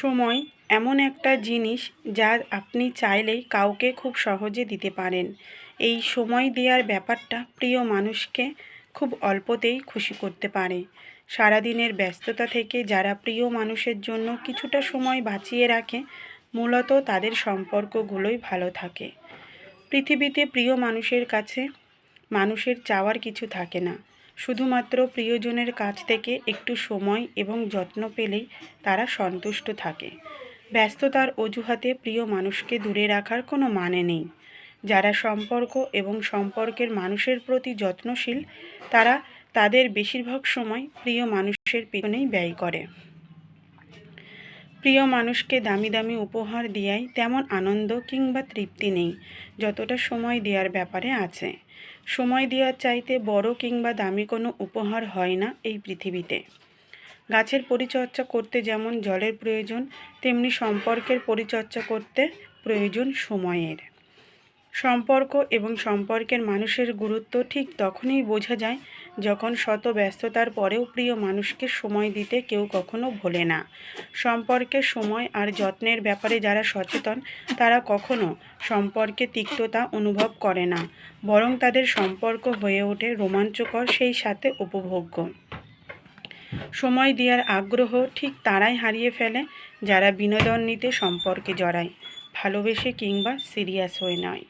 সময় এমন একটা জিনিস যা আপনি চাইলেই কাউকে খুব সহজে দিতে পারেন। এই সময় দেওয়ার ব্যাপারটা প্রিয় মানুষকে খুব অল্পতেই খুশি করতে পারে। সারাদিনের ব্যস্ততা থেকে যারা প্রিয় মানুষের জন্য কিছুটা সময় বাঁচিয়ে রাখে, মূলত তাদের সম্পর্কগুলোই ভালো থাকে। পৃথিবীতে প্রিয় মানুষের কাছে মানুষের চাওয়ার কিছু থাকে না, শুধুমাত্র প্রিয়জনের কাছ থেকে একটু সময় এবং যত্ন পেলেই তারা সন্তুষ্ট থাকে। ব্যস্ততার অজুহাতে প্রিয় মানুষকে দূরে রাখার কোনো মানে নেই। যারা সম্পর্ক এবং সম্পর্কের মানুষের প্রতি যত্নশীল, তারা তাদের বেশিরভাগ সময় প্রিয় মানুষের পেছনেই ব্যয় করে। প্রিয় মানুষকে দামি দামি উপহার দেওয়ায় তেমন আনন্দ কিংবা তৃপ্তি নেই, যতটা সময় দেওয়ার ব্যাপারে আছে। সময় দেওয়ার চাইতে বড় কিংবা দামি কোনো উপহার হয় না এই পৃথিবীতে। গাছের পরিচর্যা করতে যেমন জলের প্রয়োজন, তেমনি সম্পর্কের পরিচর্যা করতে প্রয়োজন সময়ের। সম্পর্ক এবং সম্পর্কের মানুষের গুরুত্ব ঠিক তখনই বোঝা যায় যখন শত ব্যস্ততার পরেও প্রিয় মানুষকে সময় দিতে কেউ কখনো ভোলে না। সম্পর্কের সময় আর যত্নের ব্যাপারে যারা সচেতন, তারা কখনো সম্পর্কে তিক্ততা অনুভব করে না, বরং তাদের সম্পর্ক হয়ে ওঠে রোমাঞ্চকর, সেই সাথে উপভোগ্য। সময় দেওয়ার আগ্রহ ঠিক তারাই হারিয়ে ফেলে যারা বিনোদন নিতে সম্পর্কে জড়ায়, ভালোবেসে কিংবা সিরিয়াস হয়ে নয়।